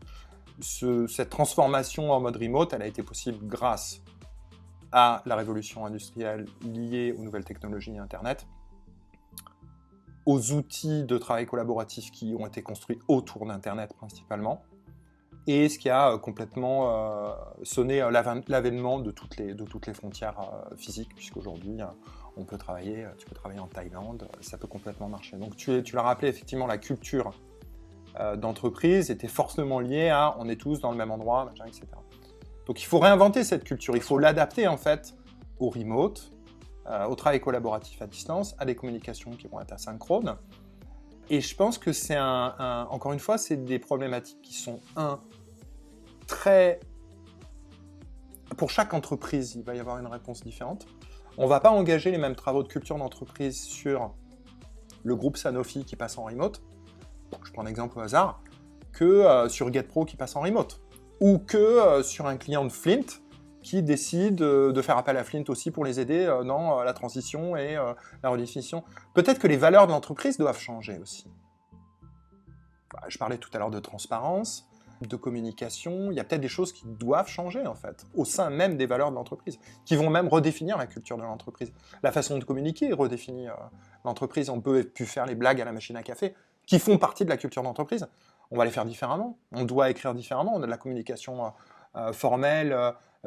Cette transformation en mode remote, elle a été possible grâce à la révolution industrielle liée aux nouvelles technologies et Internet, aux outils de travail collaboratif qui ont été construits autour d'Internet principalement, et ce qui a complètement sonné l'avènement de toutes les frontières physiques, puisqu'aujourd'hui, tu peux travailler en Thaïlande, ça peut complètement marcher. Donc tu l'as rappelé, effectivement, la culture d'entreprise était forcément liée à on est tous dans le même endroit, machin, etc. Donc il faut réinventer cette culture, il faut l'adapter en fait au remote, au travail collaboratif à distance, à des communications qui vont être asynchrones. Et je pense que c'est encore une fois, c'est des problématiques qui sont très... Pour chaque entreprise, il va y avoir une réponse différente. On ne va pas engager les mêmes travaux de culture d'entreprise sur le groupe Sanofi qui passe en remote, je prends un exemple au hasard, que sur GetPro qui passe en remote, ou que sur un client de Flint qui décide de faire appel à Flint aussi pour les aider dans la transition et la redéfinition. Peut-être que les valeurs de l'entreprise doivent changer aussi. Je parlais tout à l'heure de transparence, de communication, il y a peut-être des choses qui doivent changer en fait, au sein même des valeurs de l'entreprise, qui vont même redéfinir la culture de l'entreprise. La façon de communiquer redéfinit l'entreprise, on peut plus faire les blagues à la machine à café, qui font partie de la culture d'entreprise. On va les faire différemment, on doit écrire différemment, on a de la communication formelle,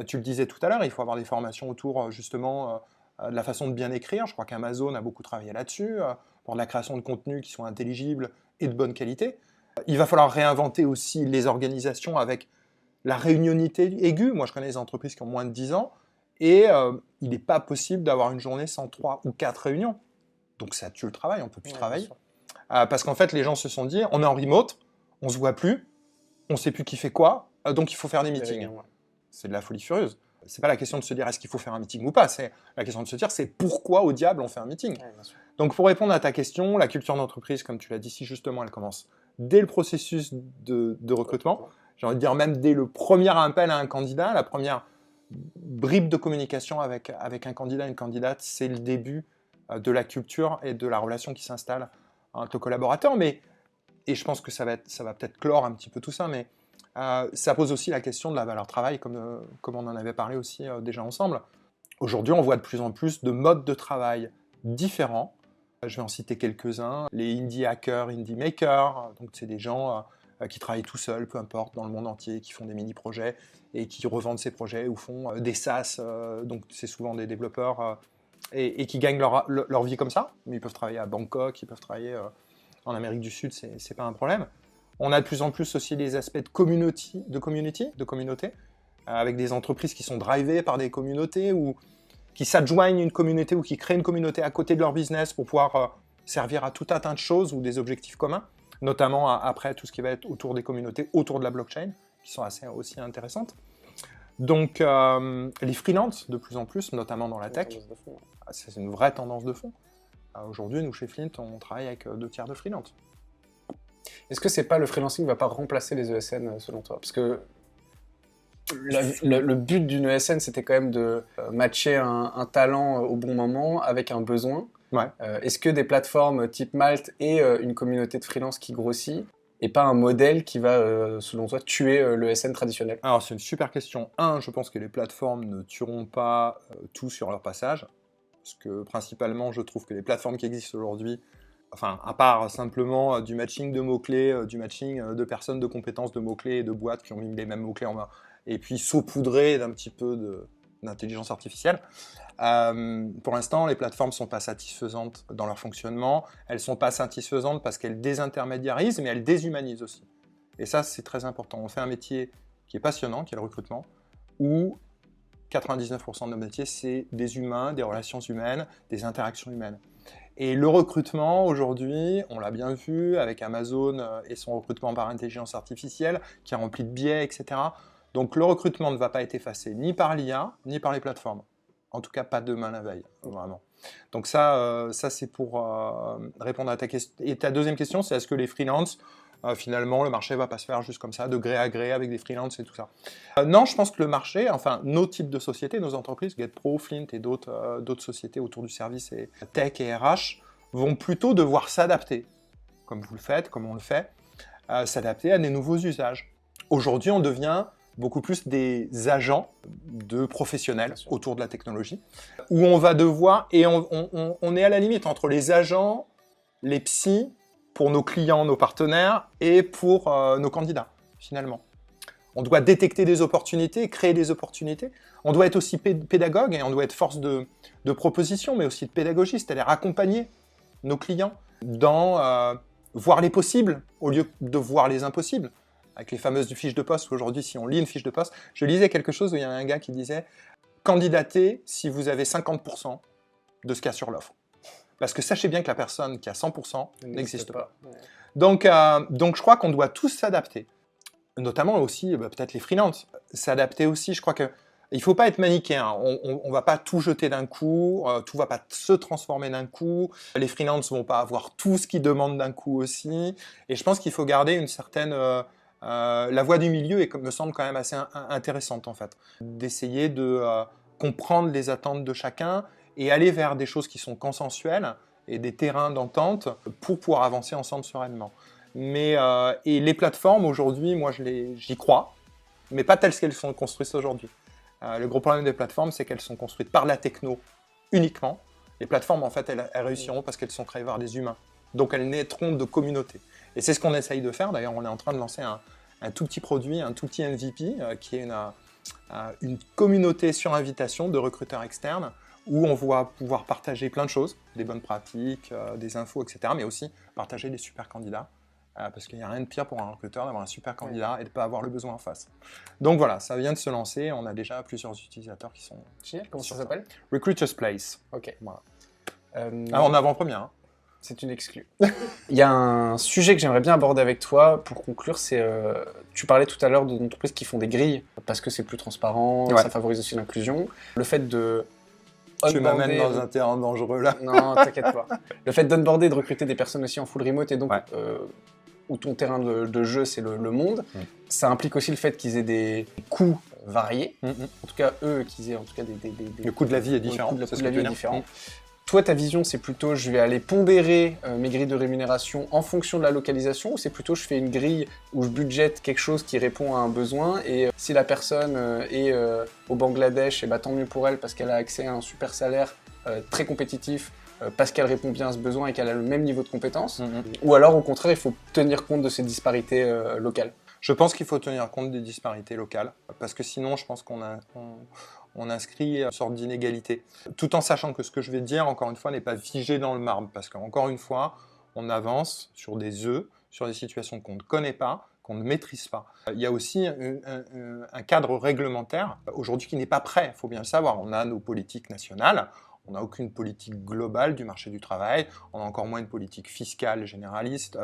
tu le disais tout à l'heure, il faut avoir des formations autour justement de la façon de bien écrire, je crois qu'Amazon a beaucoup travaillé là-dessus, pour de la création de contenus qui sont intelligibles et de bonne qualité. Il va falloir réinventer aussi les organisations avec la réunionité aiguë. Moi, je connais des entreprises qui ont moins de 10 ans, et il n'est pas possible d'avoir une journée sans 3 ou 4 réunions. Donc ça tue le travail, on ne peut plus travailler. Parce qu'en fait, les gens se sont dit, on est en remote, on ne se voit plus, on ne sait plus qui fait quoi, donc il faut faire des meetings. C'est de la folie furieuse. C'est pas la question de se dire est-ce qu'il faut faire un meeting ou pas, c'est la question de se dire c'est pourquoi au diable on fait un meeting. Donc pour répondre à ta question, la culture d'entreprise, comme tu l'as dit si justement, elle commence dès le processus de recrutement, j'ai envie de dire même dès le premier appel à un candidat, la première bribe de communication avec un candidat, une candidate, c'est le début de la culture et de la relation qui s'installe entre le collaborateur. Et je pense que ça va peut-être clore un petit peu tout ça, mais ça pose aussi la question de la valeur travail, comme on en avait parlé aussi déjà ensemble. Aujourd'hui, on voit de plus en plus de modes de travail différents. Je vais en citer quelques-uns. Les indie hackers, indie makers, donc c'est des gens qui travaillent tout seuls, peu importe, dans le monde entier, qui font des mini-projets et qui revendent ces projets ou font des SaaS, donc c'est souvent des développeurs et qui gagnent leur vie comme ça. Mais ils peuvent travailler à Bangkok, ils peuvent travailler en Amérique du Sud, c'est pas un problème. On a de plus en plus aussi des aspects de communauté, avec des entreprises qui sont drivées par des communautés ou qui s'adjoignent une communauté ou qui créent une communauté à côté de leur business pour pouvoir servir à tout un tas de choses ou des objectifs communs, notamment après tout ce qui va être autour des communautés, autour de la blockchain, qui sont assez aussi intéressantes. Donc les freelances, de plus en plus, notamment dans la tech, c'est une vraie tendance de fond. Aujourd'hui, nous, chez Flint, on travaille avec 2/3 de freelance. Est-ce que c'est pas le freelancing ne va pas remplacer les ESN selon toi? Parce que le but d'une ESN, c'était quand même de matcher un talent au bon moment avec un besoin. Ouais. Est-ce que des plateformes type Malte et une communauté de freelance qui grossit et pas un modèle qui va, selon toi, tuer l'ESN traditionnel? Alors, c'est une super question. Je pense que les plateformes ne tueront pas tout sur leur passage. Parce que principalement, je trouve que les plateformes qui existent aujourd'hui, enfin, à part simplement du matching de mots-clés, du matching de personnes, de compétences, de mots-clés et de boîtes qui ont mis les mêmes mots-clés en main, et puis saupoudrées d'un petit peu d'intelligence artificielle, pour l'instant, les plateformes ne sont pas satisfaisantes dans leur fonctionnement. Elles ne sont pas satisfaisantes parce qu'elles désintermédiarisent, mais elles déshumanisent aussi. Et ça, c'est très important. On fait un métier qui est passionnant, qui est le recrutement, où 99% de nos métiers, c'est des humains, des relations humaines, des interactions humaines. Et le recrutement, aujourd'hui, on l'a bien vu avec Amazon et son recrutement par intelligence artificielle, qui est rempli de biais, etc. Donc le recrutement ne va pas être effacé ni par l'IA, ni par les plateformes. En tout cas, pas demain la veille, vraiment. Donc ça c'est pour répondre à ta question. Et ta deuxième question, c'est est-ce que les freelances, finalement, le marché ne va pas se faire juste comme ça, de gré à gré, avec des freelances et tout ça. Non, je pense que le marché, enfin, nos types de sociétés, nos entreprises, GetPro, Flint et d'autres sociétés autour du service et tech et RH, vont plutôt devoir s'adapter, comme vous le faites, comme on le fait, s'adapter à des nouveaux usages. Aujourd'hui, on devient beaucoup plus des agents de professionnels autour de la technologie, où on va devoir, et on est à la limite entre les agents, les psys, pour nos clients, nos partenaires, et pour nos candidats, finalement. On doit détecter des opportunités, créer des opportunités. On doit être aussi pédagogue, et on doit être force de proposition, mais aussi de pédagogie, c'est-à-dire accompagner nos clients dans voir les possibles, au lieu de voir les impossibles. Avec les fameuses fiches de poste, aujourd'hui, si on lit une fiche de poste, je lisais quelque chose où il y avait un gars qui disait « Candidatez si vous avez 50% de ce qu'il y a sur l'offre ». Parce que sachez bien que la personne qui a 100% n'existe pas. Ouais. Donc, je crois qu'on doit tous s'adapter. Notamment aussi, peut-être les freelances. S'adapter aussi, je crois que il ne faut pas être manichéen. On ne va pas tout jeter d'un coup, tout ne va pas se transformer d'un coup. Les freelances ne vont pas avoir tout ce qu'ils demandent d'un coup aussi. Et je pense qu'il faut garder une certaine... la voie du milieu me semble quand même assez intéressante, en fait. D'essayer de comprendre les attentes de chacun et aller vers des choses qui sont consensuelles et des terrains d'entente pour pouvoir avancer ensemble sereinement. Mais, et les plateformes, aujourd'hui, moi, j'y crois, mais pas telles qu'elles sont construites aujourd'hui. Le gros problème des plateformes, c'est qu'elles sont construites par la techno uniquement. Les plateformes, en fait, elles réussiront parce qu'elles sont créées par des humains. Donc, elles naîtront de communautés. Et c'est ce qu'on essaye de faire. D'ailleurs, on est en train de lancer un tout petit produit, un tout petit MVP, qui est une communauté sur invitation de recruteurs externes, où on va pouvoir partager plein de choses, des bonnes pratiques, des infos, etc., mais aussi partager des super candidats. Parce qu'il n'y a rien de pire pour un recruteur d'avoir un super candidat et de ne pas avoir le besoin en face. Donc voilà, ça vient de se lancer, on a déjà plusieurs utilisateurs qui sont... Génial, comment ça s'appelle ? Recruiter's Place. Ok. Voilà. En avant-première. Hein. C'est une exclue. Il y a un sujet que j'aimerais bien aborder avec toi pour conclure, c'est... tu parlais tout à l'heure d'entreprises qui font des grilles, parce que c'est plus transparent, ça favorise aussi l'inclusion. Le fait de... Tu m'amènes dans un terrain dangereux là. Non, t'inquiète pas. Le fait d'onboarder, de recruter des personnes aussi en full remote et donc... où ton terrain de jeu, c'est le monde. Ça implique aussi le fait qu'ils aient des coûts variés. En tout cas, eux, qu'ils aient en tout cas des... Le coût de la vie est différent. Le coût de la vie est différent. Toi, ta vision, c'est plutôt je vais aller pondérer mes grilles de rémunération en fonction de la localisation, ou c'est plutôt je fais une grille où je budgète quelque chose qui répond à un besoin et si la personne est au Bangladesh, tant mieux pour elle parce qu'elle a accès à un super salaire très compétitif, parce qu'elle répond bien à ce besoin et qu'elle a le même niveau de compétence, ou alors au contraire, il faut tenir compte de ces disparités locales. Je pense qu'il faut tenir compte des disparités locales, parce que sinon, je pense qu'on inscrit une sorte d'inégalité. Tout en sachant que ce que je vais dire, encore une fois, n'est pas figé dans le marbre, parce qu'encore une fois, on avance sur des œufs, sur des situations qu'on ne connaît pas, qu'on ne maîtrise pas. Il y a aussi un cadre réglementaire, aujourd'hui, qui n'est pas prêt, il faut bien le savoir. On a nos politiques nationales, on n'a aucune politique globale du marché du travail, on a encore moins une politique fiscale généraliste,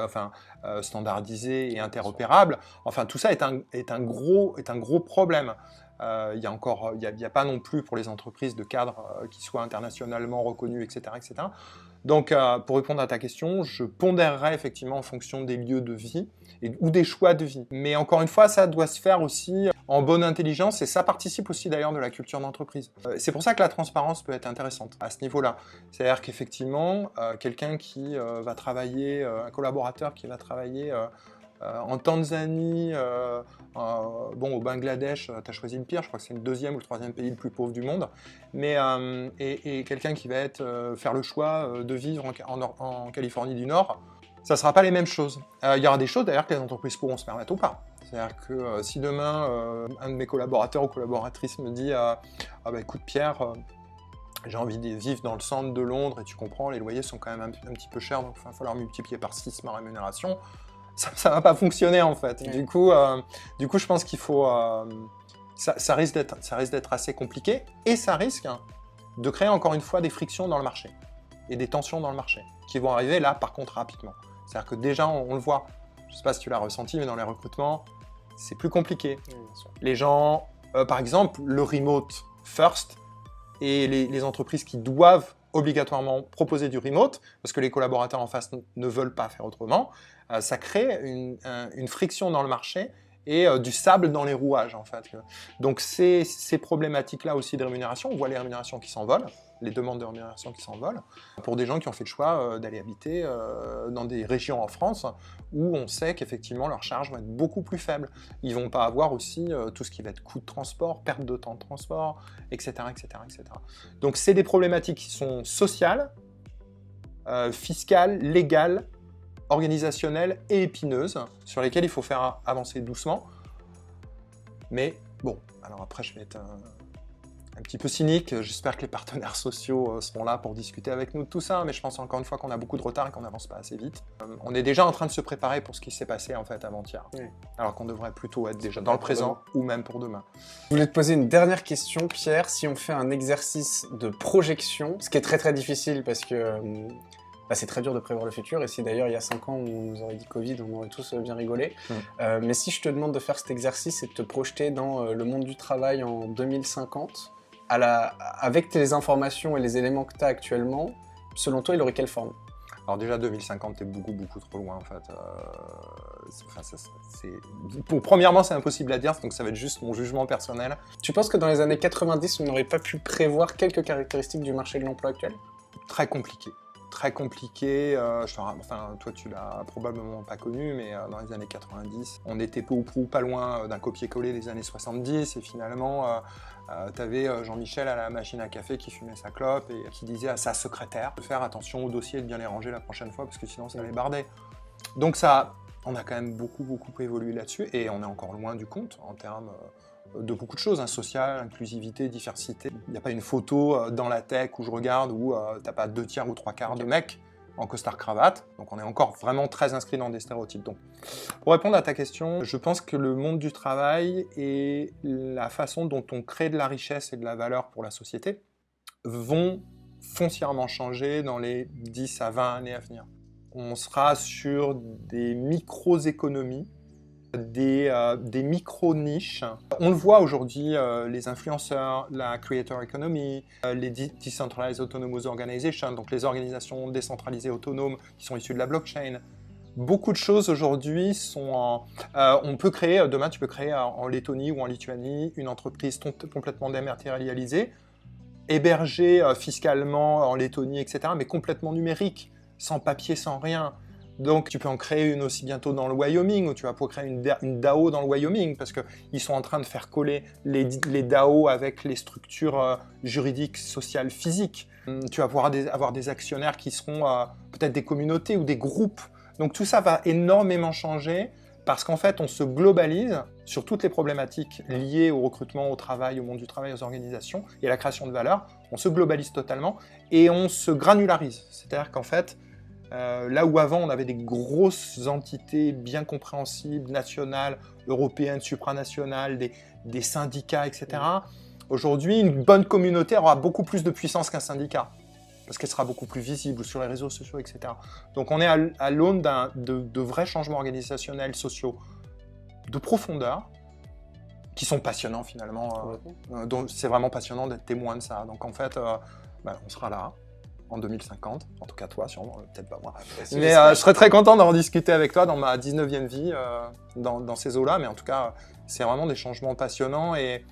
standardisée et interopérable. Enfin, tout ça est un gros problème. Il n'y a pas non plus pour les entreprises de cadres qui soient internationalement reconnus, etc. etc. Donc, pour répondre à ta question, je pondérerai effectivement en fonction des lieux de vie ou des choix de vie. Mais encore une fois, ça doit se faire aussi en bonne intelligence et ça participe aussi d'ailleurs de la culture d'entreprise. C'est pour ça que la transparence peut être intéressante à ce niveau-là. C'est-à-dire qu'effectivement, quelqu'un qui va travailler, un collaborateur qui va travailler en Tanzanie, au Bangladesh, tu as choisi le pire, je crois que c'est le 2e ou le 3e pays le plus pauvre du monde, mais, et quelqu'un qui va faire le choix de vivre en Californie du Nord, ça ne sera pas les mêmes choses. Il y aura des choses d'ailleurs que les entreprises pourront se permettre ou pas. C'est-à-dire que si demain, un de mes collaborateurs ou collaboratrices me dit écoute Pierre, j'ai envie de vivre dans le centre de Londres et tu comprends, les loyers sont quand même un petit peu chers, donc il va falloir multiplier par 6 ma rémunération. Ça va pas fonctionner en fait. Ouais. Du coup, je pense qu'il faut... ça risque d'être assez compliqué et ça risque de créer encore une fois des frictions dans le marché et des tensions dans le marché qui vont arriver là par contre rapidement. C'est-à-dire que déjà on le voit, je sais pas si tu l'as ressenti, mais dans les recrutements, c'est plus compliqué. Oui, bien sûr. Les gens, par exemple, le remote first et les entreprises qui doivent obligatoirement proposer du remote, parce que les collaborateurs en face ne veulent pas faire autrement, ça crée une friction dans le marché et du sable dans les rouages, en fait. Donc ces problématiques-là aussi de rémunération, on voit les rémunérations qui s'envolent, les demandes de rémunération qui s'envolent, pour des gens qui ont fait le choix d'aller habiter dans des régions en France où on sait qu'effectivement leurs charges vont être beaucoup plus faibles. Ils ne vont pas avoir aussi tout ce qui va être coût de transport, perte de temps de transport, etc. etc., etc. Donc c'est des problématiques qui sont sociales, fiscales, légales, organisationnelles et épineuses, sur lesquelles il faut faire avancer doucement. Mais bon, alors après je vais être un petit peu cynique, j'espère que les partenaires sociaux seront là pour discuter avec nous de tout ça, mais je pense encore une fois qu'on a beaucoup de retard et qu'on n'avance pas assez vite. On est déjà en train de se préparer pour ce qui s'est passé en fait avant-hier, alors qu'on devrait plutôt être déjà dans le présent ou même pour demain. Je voulais te poser une dernière question, Pierre. Si on fait un exercice de projection, ce qui est très très difficile parce que c'est très dur de prévoir le futur, et si d'ailleurs il y a 5 ans on nous aurait dit Covid, on aurait tous bien rigolé. Mais si je te demande de faire cet exercice et de te projeter dans le monde du travail en 2050, avec tes informations et les éléments que tu as actuellement, selon toi il aurait quelle forme? Alors déjà 2050 est beaucoup trop loin en fait. Premièrement c'est impossible à dire, donc ça va être juste mon jugement personnel. Tu penses que dans les années 90 on n'aurait pas pu prévoir quelques caractéristiques du marché de l'emploi actuel? Très compliqué. Très compliqué, enfin toi tu l'as probablement pas connu, mais dans les années 90, on était peu ou prou pas loin d'un copier-coller des années 70, et finalement t'avais Jean-Michel à la machine à café qui fumait sa clope et qui disait à sa secrétaire de faire attention aux dossiers et de bien les ranger la prochaine fois parce que sinon ça allait barder. Donc ça, on a quand même beaucoup évolué là-dessus, et on est encore loin du compte en termes de beaucoup de choses, hein, social, inclusivité, diversité. Il n'y a pas une photo dans la tech où je regarde où t'as pas 2/3 ou 3/4 de mecs en costard-cravate, donc on est encore vraiment très inscrit dans des stéréotypes. Donc, pour répondre à ta question, je pense que le monde du travail et la façon dont on crée de la richesse et de la valeur pour la société vont foncièrement changer dans les 10 à 20 années à venir. On sera sur des micro-économies, des micro-niches. On le voit aujourd'hui, les influenceurs, la creator economy, les decentralized autonomous organizations, donc les organisations décentralisées autonomes qui sont issues de la blockchain. Beaucoup de choses aujourd'hui sont on peut créer, demain tu peux créer en Lettonie ou en Lituanie une entreprise complètement dématérialisée, hébergée fiscalement en Lettonie, etc., mais complètement numérique, sans papier, sans rien. Donc tu peux en créer une aussi bientôt dans le Wyoming, où tu vas pouvoir créer une DAO dans le Wyoming, parce qu'ils sont en train de faire coller les DAO avec les structures juridiques, sociales, physiques. Tu vas pouvoir avoir des actionnaires qui seront peut-être des communautés ou des groupes. Donc tout ça va énormément changer, parce qu'en fait on se globalise sur toutes les problématiques liées au recrutement, au travail, au monde du travail, aux organisations et à la création de valeur. On se globalise totalement et on se granularise. C'est-à-dire qu'en fait, là où avant on avait des grosses entités bien compréhensibles, nationales, européennes, supranationales, des syndicats, etc., aujourd'hui une bonne communauté aura beaucoup plus de puissance qu'un syndicat, parce qu'elle sera beaucoup plus visible sur les réseaux sociaux, etc. Donc on est à l'aune de vrais changements organisationnels, sociaux, de profondeur, qui sont passionnants finalement. Donc c'est vraiment passionnant d'être témoin de ça. Donc en fait, on sera là en 2050, en tout cas toi sûrement, peut-être pas moi. Mais je serais très content d'en discuter avec toi dans ma 19e vie, dans ces eaux-là, mais en tout cas, c'est vraiment des changements passionnants, et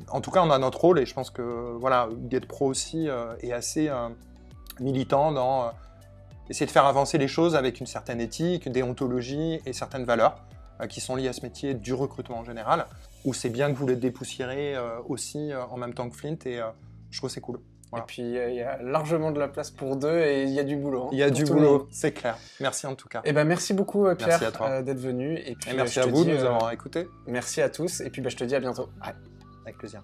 en tout cas on a notre rôle, et je pense que voilà, GetPro aussi est assez militant dans essayer de faire avancer les choses avec une certaine éthique, déontologie et certaines valeurs qui sont liées à ce métier du recrutement en général, où c'est bien que vous les dépoussiérez aussi en même temps que Flint, et je trouve que c'est cool. Voilà. Et puis il y a largement de la place pour deux, et il y a du boulot. Il y a du boulot, c'est clair. Merci en tout cas. Et merci beaucoup Pierre d'être venu. Et merci à vous de nous avoir écoutés. Merci à tous, et puis je te dis à bientôt. Ouais, avec plaisir.